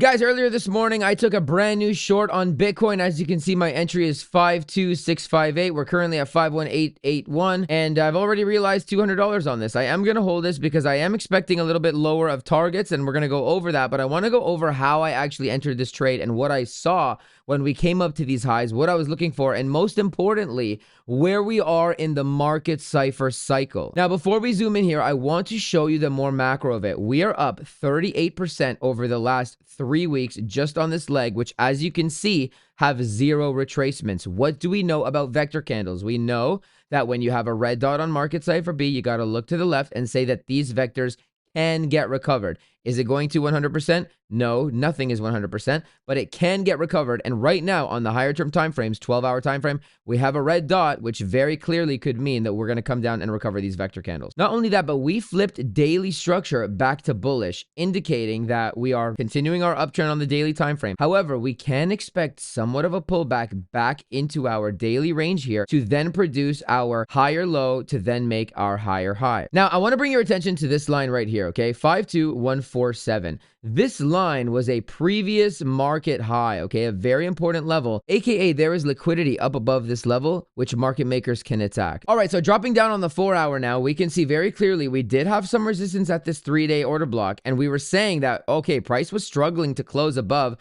Guys, earlier this morning, I took a brand new short on Bitcoin. As you can see, my entry is 52658. We're currently at 51881, and I've already realized $200 on this. I am going to hold this because I am expecting a little bit lower of targets, and we're going to go over that, but I want to go over how I actually entered this trade and what I saw when we came up to these highs, what I was looking for, and most importantly, where we are in the market cipher cycle. Now, before we zoom in here, I want to show you the more macro of it. We are up 38% over the last 3 weeks just on this leg, which, as you can see, have zero retracements. What do we know about vector candles? We know that when you have a red dot on market cipher B, you got to look to the left and say that these vectors can get recovered. Is it going to 100%? No, nothing is 100%, but it can get recovered. And right now on the higher term time frames, 12-hour time frame, we have a red dot, which very clearly could mean that we're going to come down and recover these vector candles. Not only that, but we flipped daily structure back to bullish, indicating that we are continuing our uptrend on the daily time frame. However, we can expect somewhat of a pullback back into our daily range here to then produce our higher low to then make our higher high. Now, I want to bring your attention to this line right here, okay? 52147. This line was a previous market high, okay? A very important level, aka there is liquidity up above this level, which market makers can attack. All right, so dropping down on the 4-hour now, we can see very clearly we did have some resistance at this 3-day order block, and we were saying that, okay, price was struggling to close above,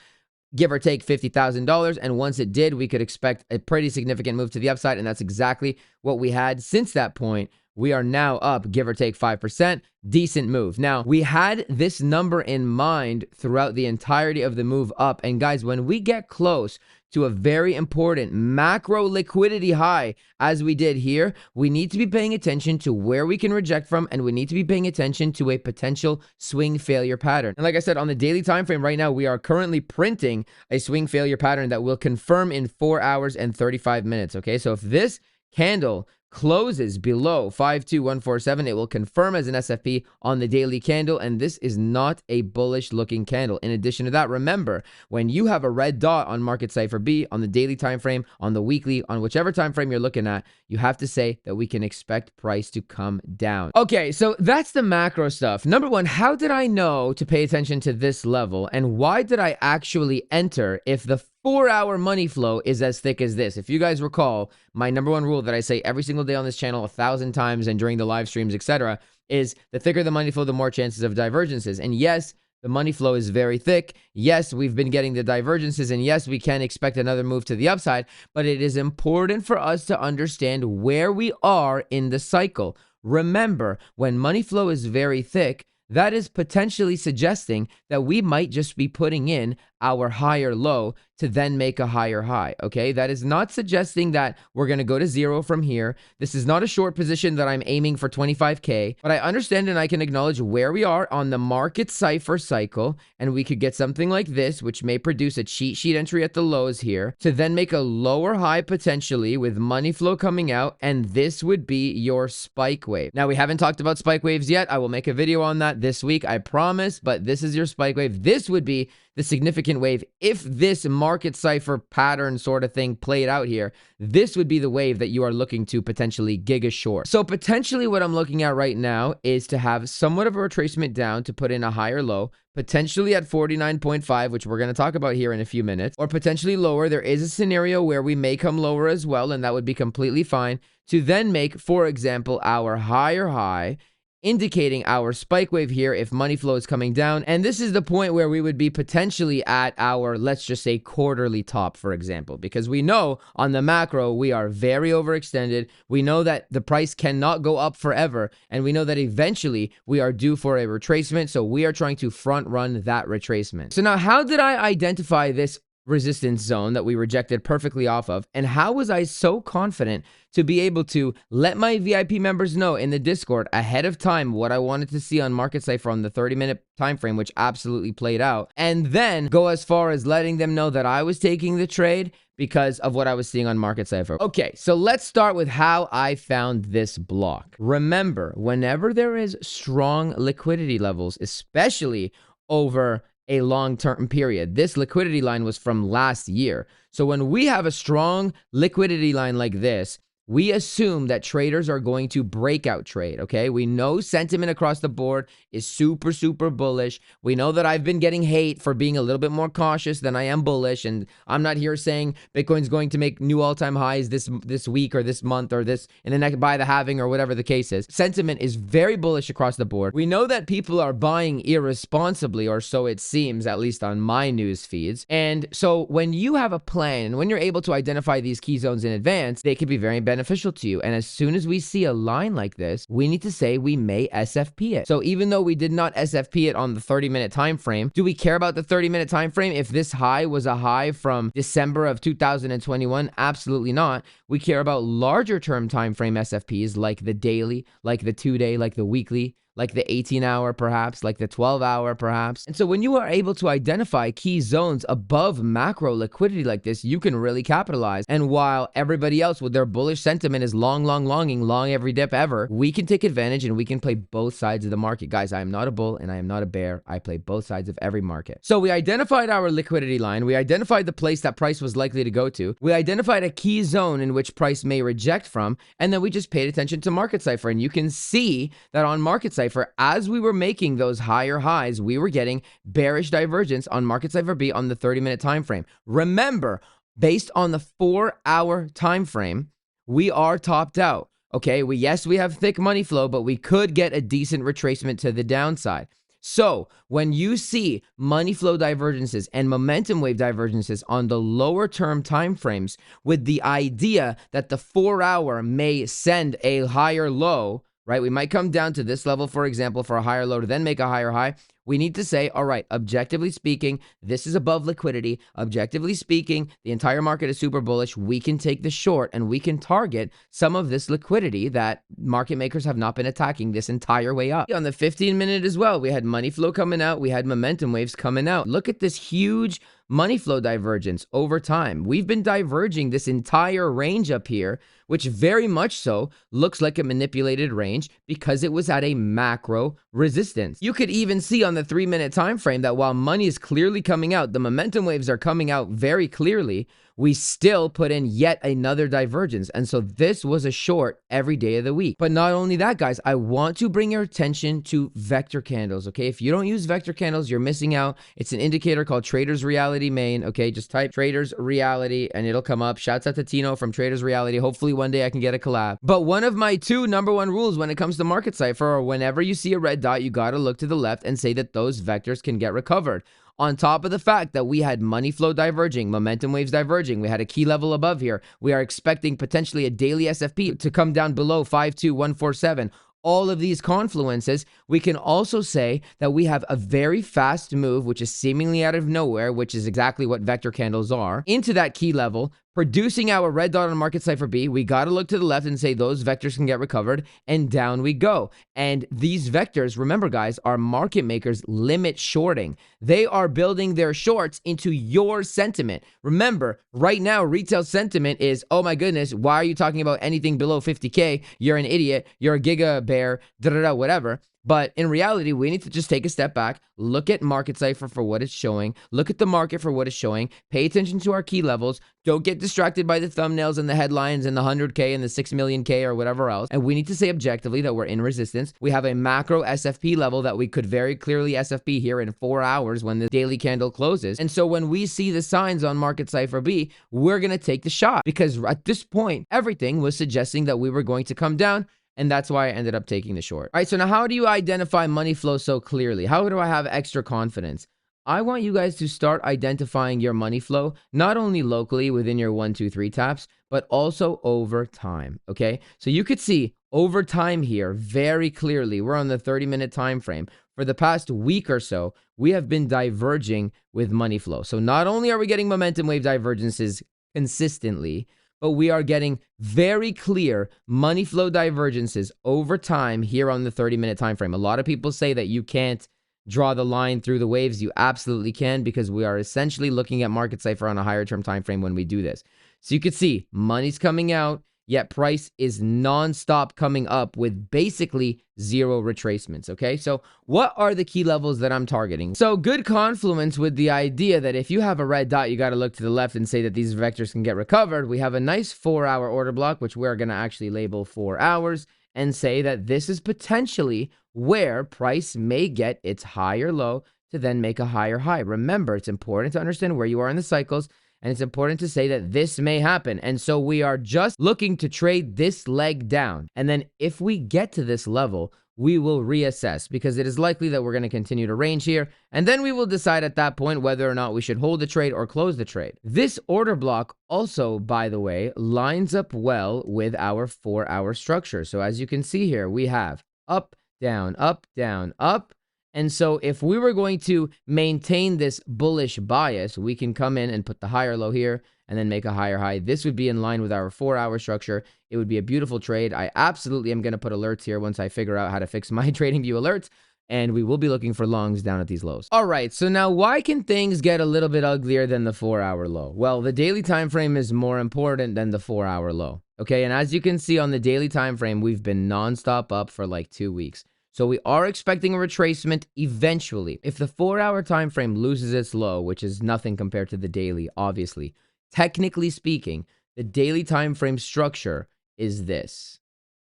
give or take $50,000, and once it did, we could expect a pretty significant move to the upside, and that's exactly what we had since that point. We are now up, give or take 5%. Decent move. Now, we had this number in mind throughout the entirety of the move up. And guys, when we get close to a very important macro liquidity high, as we did here, we need to be paying attention to where we can reject from, and we need to be paying attention to a potential swing failure pattern. And like I said, on the daily time frame right now, we are currently printing a swing failure pattern that will confirm in 4 hours and 35 minutes. Okay, so if this candle closes below 52147, it will confirm as an SFP on the daily candle, and this is not a bullish looking candle. In addition to that, remember, when you have a red dot on market cipher B on the daily time frame, on the weekly, on whichever time frame you're looking at, you have to say that we can expect price to come down. Okay, so that's the macro stuff. Number one, how did I know to pay attention to this level, and why did I actually enter if the 4-hour money flow is as thick as this? If you guys recall, my number one rule that I say every single day on this channel 1,000 times and during the live streams, etc., is the thicker the money flow, the more chances of divergences. And yes, the money flow is very thick. Yes, we've been getting the divergences, and yes, we can expect another move to the upside, but it is important for us to understand where we are in the cycle. Remember, when money flow is very thick, that is potentially suggesting that we might just be putting in our higher low to then make a higher high, okay? That is not suggesting that we're going to go to zero from here. This is not a short position that I'm aiming for 25K, but I understand and I can acknowledge where we are on the market cipher cycle, and we could get something like this, which may produce a cheat sheet entry at the lows here, to then make a lower high potentially with money flow coming out, and this would be your spike wave. Now, we haven't talked about spike waves yet. I will make a video on that this week, I promise, but this is your spike wave. This would be the significant wave. If this market cipher pattern sort of thing played out here, this would be the wave that you are looking to potentially giga short. So potentially what I'm looking at right now is to have somewhat of a retracement down to put in a higher low, potentially at 49.5, which we're going to talk about here in a few minutes, or potentially lower. There is a scenario where we may come lower as well, and that would be completely fine, to then make, for example, our higher high, indicating our spike wave here if money flow is coming down. And this is the point where we would be potentially at our, let's just say, quarterly top, for example, because we know on the macro, we are very overextended. We know that the price cannot go up forever, and we know that eventually we are due for a retracement. So we are trying to front run that retracement. So now, how did I identify this resistance zone that we rejected perfectly off of, and how was I so confident to be able to let my VIP members know in the Discord ahead of time what I wanted to see on market cipher on the 30-minute time frame, which absolutely played out, and then go as far as letting them know that I was taking the trade because of what I was seeing on market cipher? Okay, so let's start with how I found this block. Remember, whenever there is strong liquidity levels, especially over a long-term period. This liquidity line was from last year. So when we have a strong liquidity line like this, we assume that traders are going to breakout trade, okay? We know sentiment across the board is super, super bullish. We know that I've been getting hate for being a little bit more cautious than I am bullish, and I'm not here saying Bitcoin's going to make new all-time highs this week or this month or this in the next by the halving or whatever the case is. Sentiment is very bullish across the board. We know that people are buying irresponsibly, or so it seems, at least on my news feeds. And so when you have a plan and when you're able to identify these key zones in advance, they can be very beneficial to you. And as soon as we see a line like this, we need to say we may SFP it. So even though we did not SFP it on the 30-minute time frame, do we care about the 30-minute time frame if this high was a high from December of 2021? Absolutely not. We care about larger term time frame SFPs like the daily, like the 2-day, like the weekly, like the 18-hour perhaps, like the 12-hour perhaps. And so when you are able to identify key zones above macro liquidity like this, you can really capitalize. And while everybody else with their bullish sentiment is longing, long every dip ever, we can take advantage and we can play both sides of the market. Guys, I am not a bull and I am not a bear. I play both sides of every market. So we identified our liquidity line. We identified the place that price was likely to go to. We identified a key zone in which price may reject from. And then we just paid attention to market cipher. And you can see that on market cipher, as we were making those higher highs, we were getting bearish divergence on market cipher B on the 30-minute time frame. Remember, based on the 4-hour time frame, we are topped out. Okay, yes, we have thick money flow, but we could get a decent retracement to the downside. So when you see money flow divergences and momentum wave divergences on the lower term time frames with the idea that the 4-hour may send a higher low, right? We might come down to this level, for example, for a higher low to then make a higher high. We need to say, all right, objectively speaking, this is above liquidity. Objectively speaking, the entire market is super bullish. We can take the short and we can target some of this liquidity that market makers have not been attacking this entire way up. On the 15-minute as well, we had money flow coming out. We had momentum waves coming out. Look at this huge money flow divergence over time. We've been diverging this entire range up here, which very much so looks like a manipulated range because it was at a macro resistance. You could even see on the 3-minute time frame that while money is clearly coming out, the momentum waves are coming out very clearly, we still put in yet another divergence. And so this was a short every day of the week. But not only that, guys, I want to bring your attention to vector candles, okay? If you don't use vector candles, you're missing out. It's an indicator called Traders Reality Main, okay? Just type Traders Reality and it'll come up. Shouts out to Tino from Traders Reality. Hopefully one day I can get a collab. But one of my number one rules when it comes to market cipher, or whenever you see a red dot, you got to look to the left and say that those vectors can get recovered. On top of the fact that we had money flow diverging, momentum waves diverging, we had a key level above here. We are expecting potentially a daily SFP to come down below 52147. All of these confluences, we can also say that we have a very fast move, which is seemingly out of nowhere, which is exactly what vector candles are, into that key level, producing our red dot on market cipher B. We got to look to the left and say those vectors can get recovered, and down we go. And these vectors, remember guys, are market makers limit shorting. They are building their shorts into your sentiment. Remember, right now, retail sentiment is, oh my goodness, why are you talking about anything below 50K? You're an idiot. You're a giga bear, whatever. But in reality, we need to just take a step back, look at market cipher for what it's showing, look at the market for what it's showing, pay attention to our key levels, don't get distracted by the thumbnails and the headlines and the 100K and the 6 million K or whatever else. And we need to say objectively that we're in resistance. We have a macro SFP level that we could very clearly SFP here in 4 hours when the daily candle closes. And so when we see the signs on market cipher B, we're going to take the shot because at this point, everything was suggesting that we were going to come down. And that's why I ended up taking the short. All right, so now how do you identify money flow so clearly? How do I have extra confidence? I want you guys to start identifying your money flow, not only locally within your 1, 2, 3 taps, but also over time, okay? So you could see over time here very clearly, we're on the 30-minute time frame. For the past week or so, we have been diverging with money flow. So not only are we getting momentum wave divergences consistently, but we are getting very clear money flow divergences over time here on the 30-minute time frame. A lot of people say that you can't draw the line through the waves. You absolutely can, because we are essentially looking at market cipher on a higher term time frame when we do this. So you can see money's coming out. yet price is non-stop coming up with basically zero retracements, okay? So what are the key levels that I'm targeting? So good confluence with the idea that if you have a red dot, you got to look to the left and say that these vectors can get recovered. We have a nice 4-hour order block, which we're going to actually label 4 hours, and say that this is potentially where price may get its higher low to then make a higher high. Remember, it's important to understand where you are in the cycles, and it's important to say that this may happen. And so we are just looking to trade this leg down. And then if we get to this level, we will reassess, because it is likely that we're going to continue to range here. And then we will decide at that point whether or not we should hold the trade or close the trade. This order block also, by the way, lines up well with our 4-hour structure. So as you can see here, we have up, down, up, down, up. And so if we were going to maintain this bullish bias, we can come in and put the higher low here and then make a higher high. This would be in line with our 4-hour structure. It would be a beautiful trade. I absolutely am going to put alerts here once I figure out how to fix my TradingView alerts. And we will be looking for longs down at these lows. All right, so now why can things get a little bit uglier than the 4-hour low? Well, the daily time frame is more important than the 4-hour low. Okay, and as you can see on the daily time frame, we've been nonstop up for like 2 weeks. So we are expecting a retracement eventually. If the 4-hour time frame loses its low, which is nothing compared to the daily, obviously, technically speaking, the daily time frame structure is this.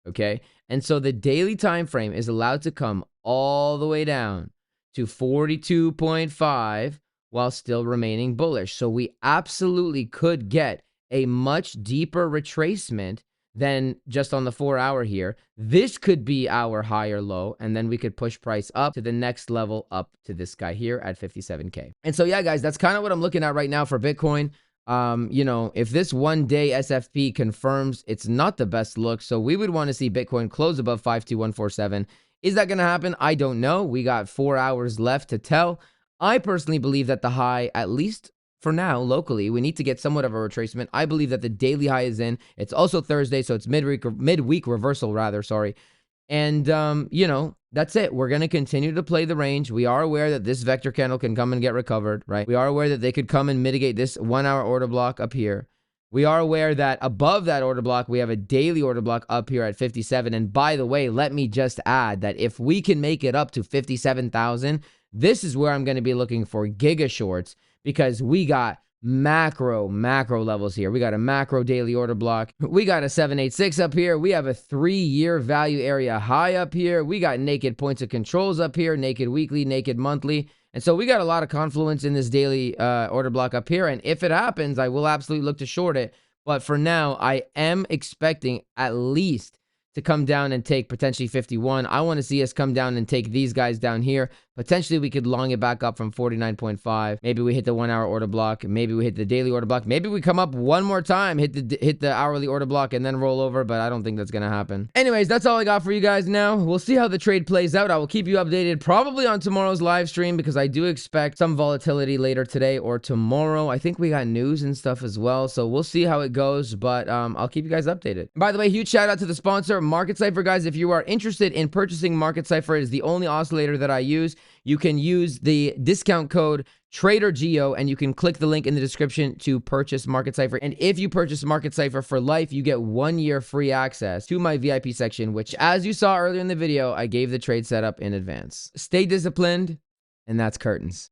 Okay? And so the daily time frame is allowed to come all the way down to 42.5 while still remaining bullish. So we absolutely could get a much deeper retracement than just on the 4-hour here. This could be our higher low, and then we could push price up to the next level, up to this guy here at 57K. And so, yeah, guys, that's kind of what I'm looking at right now for Bitcoin. You know, if this 1-day SFP confirms, it's not the best look. So we would want to see Bitcoin close above 52147. Is that going to happen? I don't know. We got 4 hours left to tell. I personally believe that the high, at least for now, locally, we need to get somewhat of a retracement. I believe that the daily high is in. It's also Thursday, so it's midweek reversal, rather, sorry. And, you know, that's it. We're going to continue to play the range. We are aware that this vector candle can come and get recovered, right? We are aware that they could come and mitigate this 1-hour order block up here. We are aware that above that order block, we have a daily order block up here at 57. And by the way, let me just add that if we can make it up to 57,000, this is where I'm going to be looking for giga shorts, because we got macro levels here. We got a macro daily order block. We got a 786 up here. We have a 3-year value area high up here. We got naked points of controls up here, naked weekly, naked monthly. And so we got a lot of confluence in this daily order block up here. And if it happens, I will absolutely look to short it. But for now, I am expecting at least to come down and take potentially 51. I want to see us come down and take these guys down here. Potentially, we could long it back up from 49.5. Maybe we hit the 1-hour order block. Maybe we hit the daily order block. Maybe we come up one more time, hit the hourly order block, and then roll over. But I don't think that's going to happen. Anyways, that's all I got for you guys now. We'll see how the trade plays out. I will keep you updated probably on tomorrow's live stream, because I do expect some volatility later today or tomorrow. I think we got news and stuff as well. So we'll see how it goes. But I'll keep you guys updated. By the way, huge shout out to the sponsor, Market Cypher, guys. If you are interested in purchasing Market Cypher, it is the only oscillator that I use. You can use the discount code Trader Geo, and you can click the link in the description to purchase Market Cypher. And if you purchase Market Cypher for life, you get 1 year free access to my VIP section, which, as you saw earlier in the video, I gave the trade setup in advance. Stay disciplined, and that's curtains.